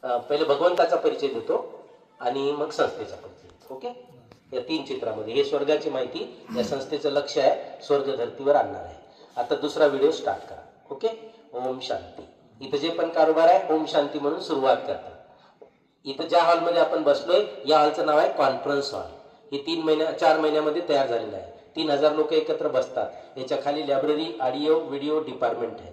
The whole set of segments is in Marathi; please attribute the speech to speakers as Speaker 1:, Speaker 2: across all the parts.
Speaker 1: पहिले भगवंताचा परिचय देतो आणि मग संस्थेचा परिचय देतो. ओके, या 3 चित्रामध्ये हे स्वर्गाची माहिती, या संस्थेचं लक्ष आहे स्वर्ग धर्तीवर आणणार आहे. आता दुसरा व्हिडिओ स्टार्ट करा. ओके, ओम शांती. इथं जे पण कारभार आहे ओम शांती म्हणून सुरुवात करतात. इथं ज्या हॉलमध्ये आपण बसलोय या हॉलचं नाव आहे कॉन्फरन्स हॉल. हे 4 महिन्यामध्ये तयार झालेलं आहे. 3000 लोक एकत्र बसतात. याच्या खाली लायब्ररी, ऑडिओ, व्हिडिओ डिपार्टमेंट आहे.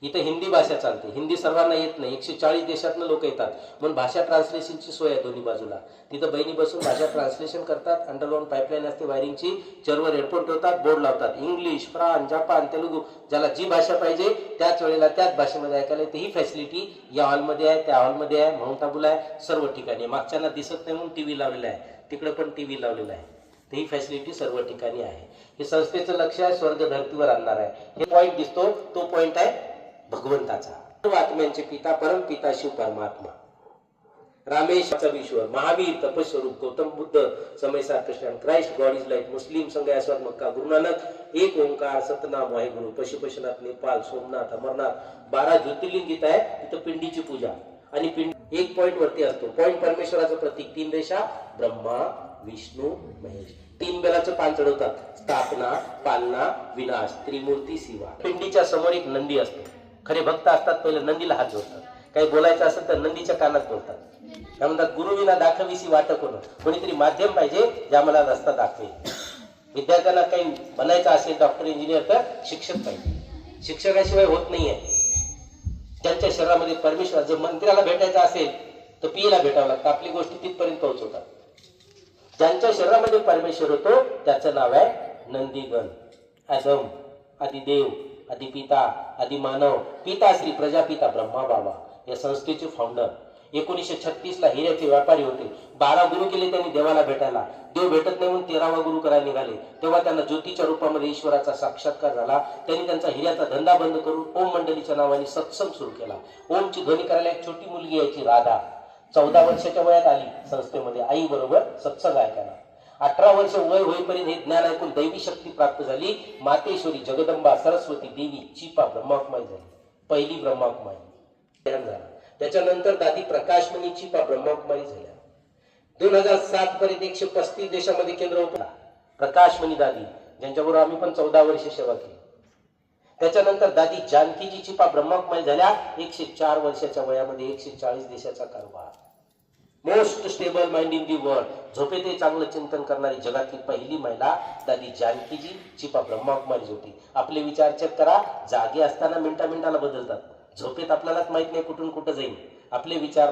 Speaker 1: इथं हिंदी भाषा चालते. हिंदी सर्वांना येत नाही. 140 देशातनं लोक येतात म्हणून भाषा ट्रान्सलेशनची सोय आहे दोन्ही बाजूला. तिथं बहिणी बसून भाषा ट्रान्सलेशन करतात. अंडरग्राऊंड पाईपलाईन असते वायरिंगची. चेअरवर हेडफोन ठेवतात, बोर्ड लावतात. इंग्लिश, फ्रान्स, जपान, तेलुगू, ज्याला जी भाषा पाहिजे त्याच वेळेला त्याच भाषेमध्ये ऐकायला येते. ही फॅसिलिटी या हॉलमध्ये आहे, त्या हॉलमध्ये आहे, माउंट आबूला आहे, सर्व ठिकाणी. मागच्यांना दिसत नाही म्हणून टीव्ही लावलेला आहे, तिकडे पण टीव्ही लावलेला आहे. तर ही फॅसिलिटी सर्व ठिकाणी आहे. हे संस्थेचं लक्ष आहे स्वर्ग धर्तीवर आणणार आहे. हे पॉईंट दिसतो तो पॉईंट आहे भगवंताचा. सर्व आत्म्यांचे पिता परमपिता शिव परमात्मा, रामेशाचा विश्व, महावीर, तपस्वरूप, गौतम बुद्ध, समय सार Krishna, Christ, God is light, Muslim संघ आस्वाद मक्का, गुरु नानक, एक ओंकार, सतनाम वाहेगुरु, पशुपशनाथ, नेपाळ, सोमनाथ, अमरनाथ, 12 ज्योतिर्लिंग जिथं आहे तिथं पिंडीची पूजा. आणि पिंड एक पॉईंट वरती असतो. पॉईंट परमेश्वराचं प्रतीक. 3 रेषा, ब्रह्मा, विष्णू, महेश. 3 बेलाचं पान चढवतात. स्थापना, पालना, विनाश, त्रिमूर्ती शिवा. पिंडीच्या समोर एक नंदी असतो. खरे भक्त असतात पहिले नंदीला हात जोडतात. काही बोलायचं असेल तर नंदीच्या कानात बोलतात. काय म्हणतात, गुरुविना दाखविसी वाट कोण. कोणीतरी माध्यम पाहिजे जे आम्हाला रस्ता दाखवेल. विद्यार्थ्यांना काही बनायचं असेल डॉक्टर, इंजिनियर, तर शिक्षक पाहिजे. शिक्षकाशिवाय होत नाहीये. ज्यांच्या शरीरामध्ये परमेश्वर, जर मंत्र्याला भेटायचं असेल तर पीला भेटावं लागतं. आपली गोष्टी तिथपर्यंत पोहोचवतात. ज्यांच्या शरीरामध्ये परमेश्वर होतो त्याचं नाव आहे नंदीगण. आदम, आदिदेव, आदिपिता, आदिमानव, पिताश्री, प्रजापिता ब्रह्मा बाबा या संस्थेचे फाउंडर. 1936 ला हिऱ्याचे व्यापारी होते. 12 गुरु केले त्यांनी देवाला भेटायला. देव भेटत नाही म्हणून 13वा गुरु करायला निघाले. तेव्हा त्यांना ज्योतीच्या रूपामध्ये ईश्वराचा साक्षात्कार झाला. त्यांनी त्यांचा हिऱ्याचा धंदा बंद करून ओम मंडलीच्या नावाने सत्संग सुरू केला. ओमची ध्वनी करायला एक छोटी मुलगी यायची, राधा. 14 वर्षाच्या वयात आली संस्थेमध्ये आई बरोबर सत्संग ऐकायला. 18 वर्ष वय होईपर्यंत हे ज्ञान ऐकून दैवी शक्ती प्राप्त झाली. मातेश्वरी, जगदंबा, सरस्वती देवी, चिपा ब्रह्माकुमारी झाली. पहिली ब्रह्माकुमारी झाला. त्याच्यानंतर दादी प्रकाशमणी चिपा ब्रह्माकुमारी झाल्या. 2007 पर्यंत 135 देशामध्ये केंद्र होता. प्रकाशमणी दादी, ज्यांच्याबरोबर आम्ही पण 14 वर्ष सेवा केली. त्याच्यानंतर दादी जानकीजी चिपा ब्रह्माकुमारी झाल्या. 104 वर्षाच्या वयामध्ये 140 देशाचा कारभार. Most stable mind in the world. झोपेतही चांगलं चिंतन करणारी जगातली पहिली महिला दादी जानकीजी चिपा ब्रह्माकुमारी होती. आपले विचार चेक करा. जागे असताना मिनिटाला बदलतात. झोपेत आपल्यालाच माहित नाही कुठून कुठं जाईल. आपले विचार